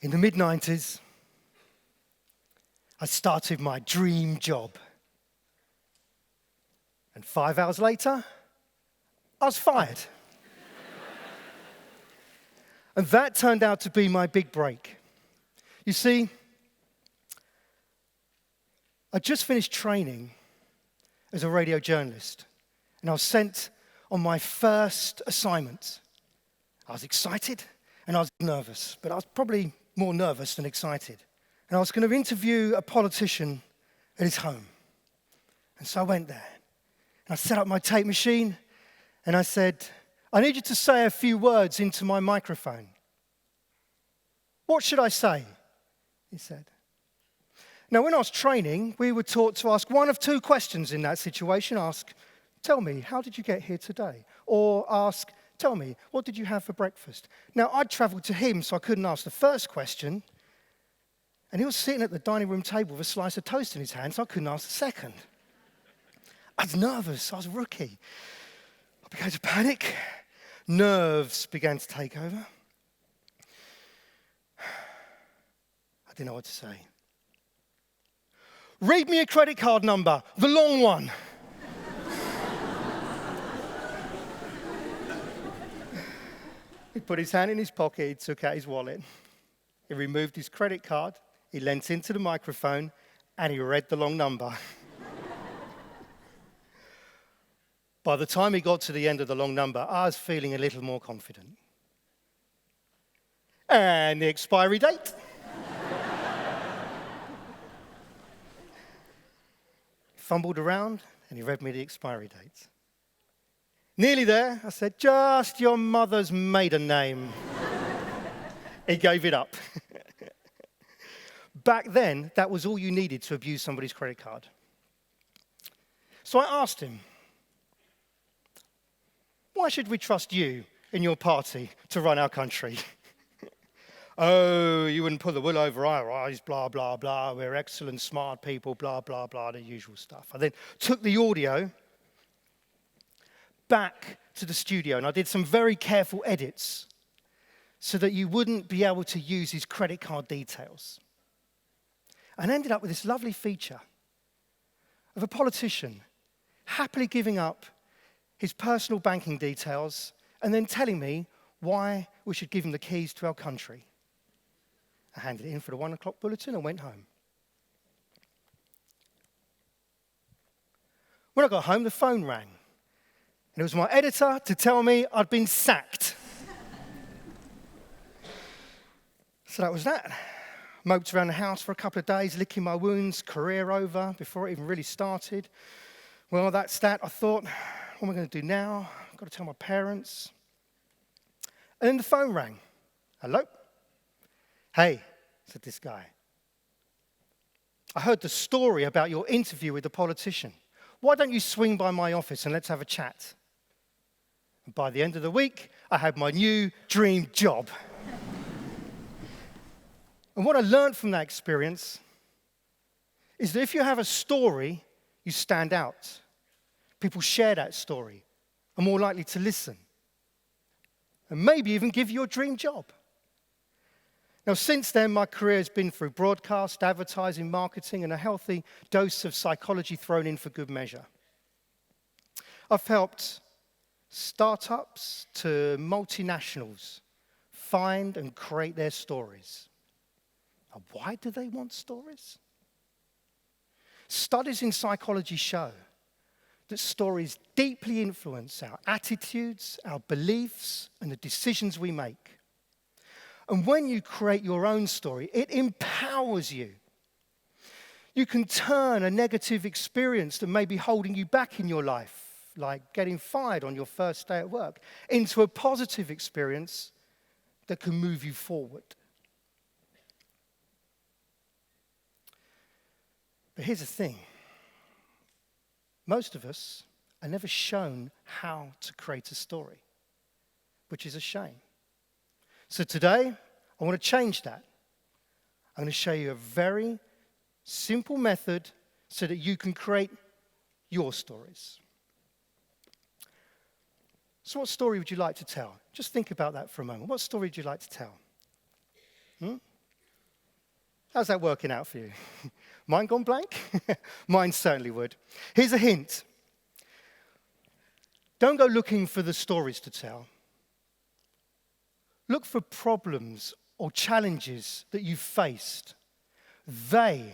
In the mid-90s, I started my dream job. And 5 hours later, I was fired. And that turned out to be my big break. You see, I just finished training as a radio journalist, and I was sent on my first assignment. I was excited and I was nervous, but I was probably more nervous than excited. And I was going to interview a politician at his home. And so I went there, and I set up my tape machine, and I said, I need you to say a few words into my microphone. What should I say? He said. Now, when I was training, we were taught to ask one of two questions in that situation. Ask, tell me, how did you get here today? Or ask, tell me, what did you have for breakfast? Now, I'd traveled to him, so I couldn't ask the first question. And he was sitting at the dining room table with a slice of toast in his hand, so I couldn't ask the second. I was nervous. I was a rookie. I began to panic. Nerves began to take over. I didn't know what to say. Read me a credit card number, the long one. He put his hand in his pocket, he took out his wallet, he removed his credit card, he leant into the microphone, and he read the long number. By the time he got to the end of the long number, I was feeling a little more confident. And the expiry date. Fumbled around, and he read me the expiry date. Nearly there, I said, just your mother's maiden name. He gave it up. Back then, that was all you needed to abuse somebody's credit card. So I asked him, why should we trust you and your party to run our country? Oh, you wouldn't pull the wool over our eyes, blah, blah, blah. We're excellent, smart people, blah, blah, blah, the usual stuff. I then took the audio back to the studio, and I did some very careful edits so that you wouldn't be able to use his credit card details. And ended up with this lovely feature of a politician happily giving up his personal banking details and then telling me why we should give him the keys to our country. I handed it in for the 1 o'clock bulletin and went home. When I got home, the phone rang. And it was my editor to tell me I'd been sacked. So that was that. Moped around the house for a couple of days, licking my wounds, career over, before it even really started. Well, that's that. I thought, what am I going to do now? I've got to tell my parents. And then the phone rang. Hello? Hey, said this guy. I heard the story about your interview with the politician. Why don't you swing by my office and let's have a chat? And by the end of the week, I had my new dream job. And what I learned from that experience is that if you have a story, you stand out. People share that story, are more likely to listen, and maybe even give you your dream job. Now, since then, my career has been through broadcast, advertising, marketing, and a healthy dose of psychology thrown in for good measure. I've helped startups to multinationals find and create their stories. Now, why do they want stories? Studies in psychology show that stories deeply influence our attitudes, our beliefs, and the decisions we make. And when you create your own story, it empowers you. You can turn a negative experience that may be holding you back in your life, like getting fired on your first day at work, into a positive experience that can move you forward. But here's the thing. Most of us are never shown how to create a story, which is a shame. So today, I want to change that. I'm going to show you a very simple method so that you can create your stories. So what story would you like to tell? Just think about that for a moment. What story would you like to tell? How's that working out for you? Mine gone blank? Mine certainly would. Here's a hint. Don't go looking for the stories to tell. Look for problems or challenges that you've faced. They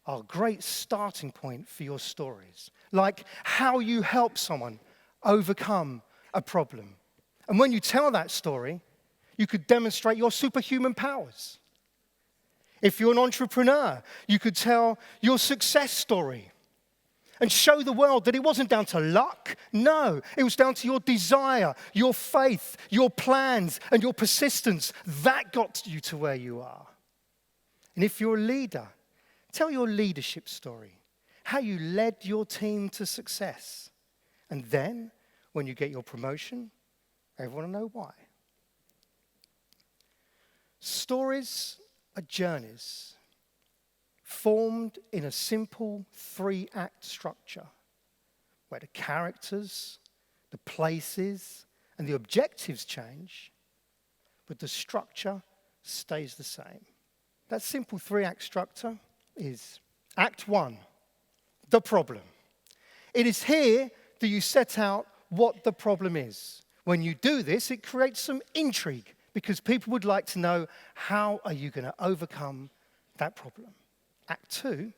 are a great starting point for your stories, like how you help someone overcome a problem. And when you tell that story, you could demonstrate your superhuman powers. If you're an entrepreneur, you could tell your success story and show the world that it wasn't down to luck. No, it was down to your desire, your faith, your plans, and your persistence. That got you to where you are. And if you're a leader, tell your leadership story, how you led your team to success. And then, when you get your promotion, everyone will know why. Stories are journeys formed in a simple 3-act structure where the characters, the places, and the objectives change, but the structure stays the same. That simple 3-act structure is Act 1, the problem. It is here that you set out what the problem is. When you do this, it creates some intrigue because people would like to know, how are you going to overcome that problem? Act 2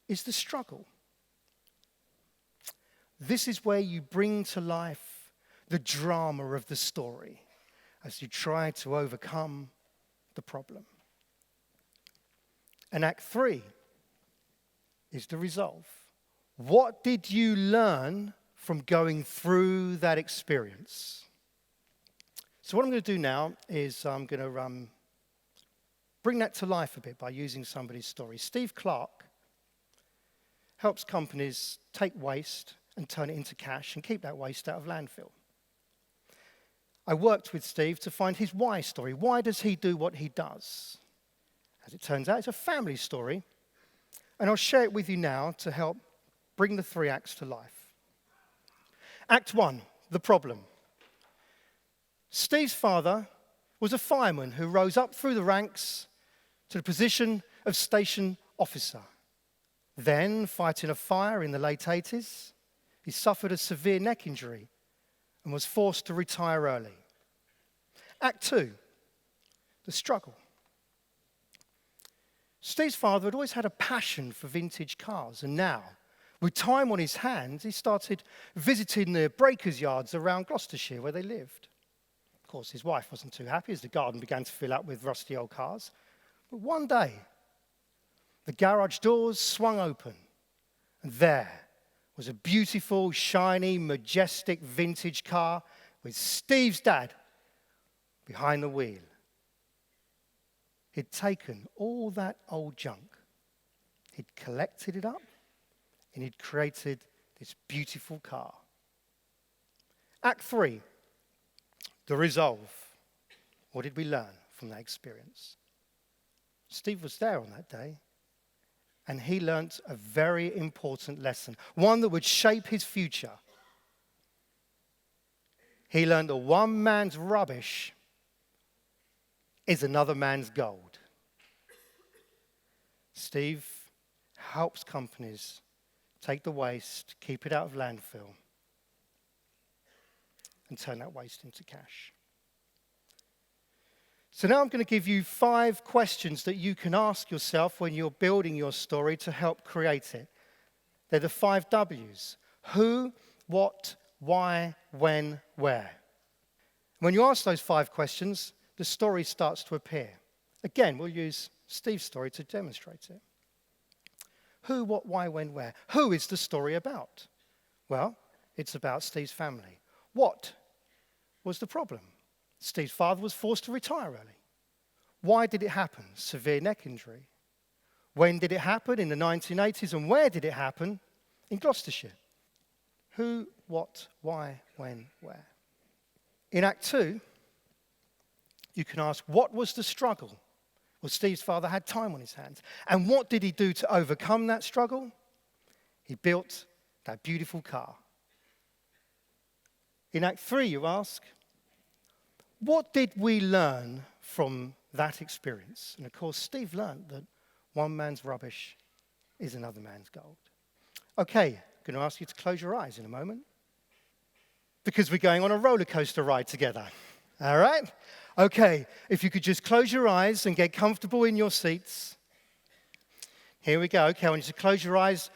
is the struggle. This is where you bring to life the drama of the story as you try to overcome the problem. And Act 3 is the resolve. What did you learn from going through that experience? So what I'm going to do now is I'm going to bring that to life a bit by using somebody's story. Steve Clark helps companies take waste and turn it into cash and keep that waste out of landfill. I worked with Steve to find his why story. Why does he do what he does? As it turns out, it's a family story, and I'll share it with you now to help bring the 3 acts to life. Act 1, the problem. Steve's father was a fireman who rose up through the ranks to the position of station officer. Then, fighting a fire in the late 80s, he suffered a severe neck injury and was forced to retire early. Act 2, the struggle. Steve's father had always had a passion for vintage cars, and now, with time on his hands, he started visiting the breakers' yards around Gloucestershire where they lived. Of course, his wife wasn't too happy as the garden began to fill up with rusty old cars. But one day, the garage doors swung open, and there was a beautiful, shiny, majestic vintage car with Steve's dad behind the wheel. He'd taken all that old junk, he'd collected it up, and he'd created this beautiful car. Act 3, the resolve. What did we learn from that experience? Steve was there on that day, and he learnt a very important lesson, one that would shape his future. He learned that one man's rubbish is another man's gold. Steve helps companies take the waste, keep it out of landfill, and turn that waste into cash. So now I'm going to give you 5 questions that you can ask yourself when you're building your story to help create it. They're the 5 W's. Who, what, why, when, where. When you ask those 5 questions, the story starts to appear. Again, we'll use Steve's story to demonstrate it. Who, what, why, when, where. Who is the story about? Well, it's about Steve's family. What was the problem? Steve's father was forced to retire early. Why did it happen? Severe neck injury. When did it happen? In the 1980s. And where did it happen? In Gloucestershire. Who, what, why, when, where. In Act 2, you can ask, what was the struggle? Well, Steve's father had time on his hands. And what did he do to overcome that struggle? He built that beautiful car. In Act 3, you ask, what did we learn from that experience. And of course, Steve learned that one man's rubbish is another man's gold. Okay, going to ask you to close your eyes in a moment because we're going on a roller coaster ride together. All right? Okay, if you could just close your eyes and get comfortable in your seats. Here we go. Okay, I want you to close your eyes.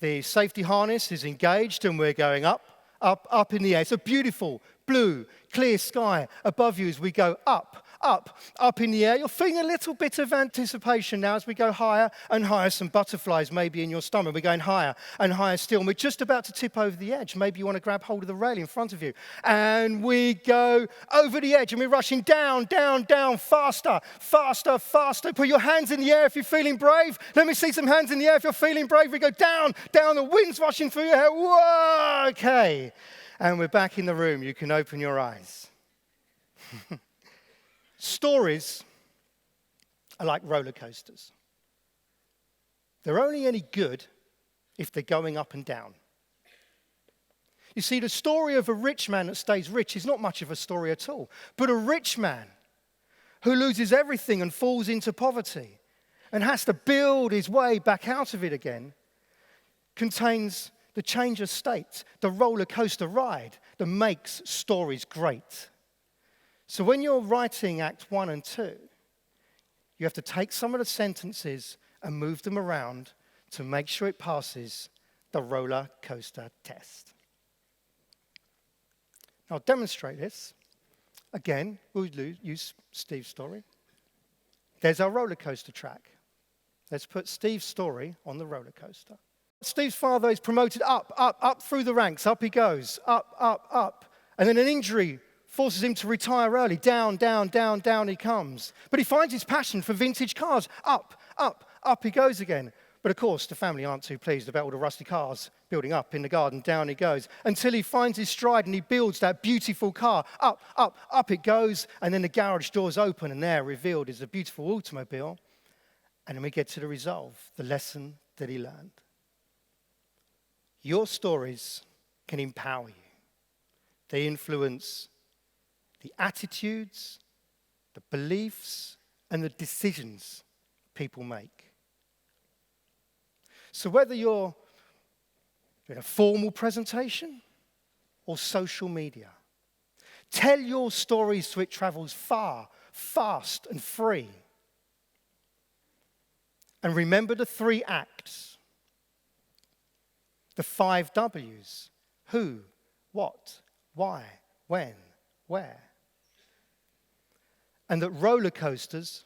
The safety harness is engaged and we're going up, up, up in the air. It's a beautiful blue, clear sky above you as we go up, up, up in the air. You're feeling a little bit of anticipation now as we go higher and higher. Some butterflies maybe in your stomach. We're going higher and higher still. And we're just about to tip over the edge. Maybe you want to grab hold of the rail in front of you. And we go over the edge and we're rushing down, down, down, faster, faster, faster. Put your hands in the air if you're feeling brave. Let me see some hands in the air if you're feeling brave. We go down, down. The wind's rushing through your hair. Whoa, okay. And we're back in the room. You can open your eyes. Stories are like roller coasters. They're only any good if they're going up and down. You see, the story of a rich man that stays rich is not much of a story at all. But a rich man who loses everything and falls into poverty and has to build his way back out of it again contains the change of state, the roller coaster ride that makes stories great. So when you're writing Act 1 and 2, you have to take some of the sentences and move them around to make sure it passes the roller coaster test. I'll demonstrate this. Again, we'll use Steve's story. There's our roller coaster track. Let's put Steve's story on the roller coaster. Steve's father is promoted up, up, up through the ranks. Up he goes, up, up, up. And then an injury forces him to retire early. Down, down, down, down he comes. But he finds his passion for vintage cars. Up, up, up he goes again. But of course, the family aren't too pleased about all the rusty cars building up in the garden. Down he goes until he finds his stride and he builds that beautiful car. Up, up, up it goes. And then the garage doors open and there revealed is a beautiful automobile. And then we get to the resolve, the lesson that he learned. Your stories can empower you. They influence the attitudes, the beliefs, and the decisions people make. So whether you're in a formal presentation or social media, tell your stories so it travels far, fast, and free. And remember the 3 acts. The 5 W's: who, what, why, when, where. And that roller coasters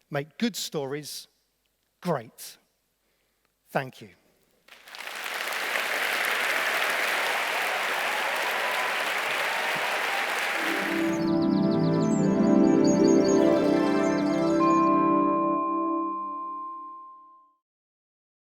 make good stories great. Thank you.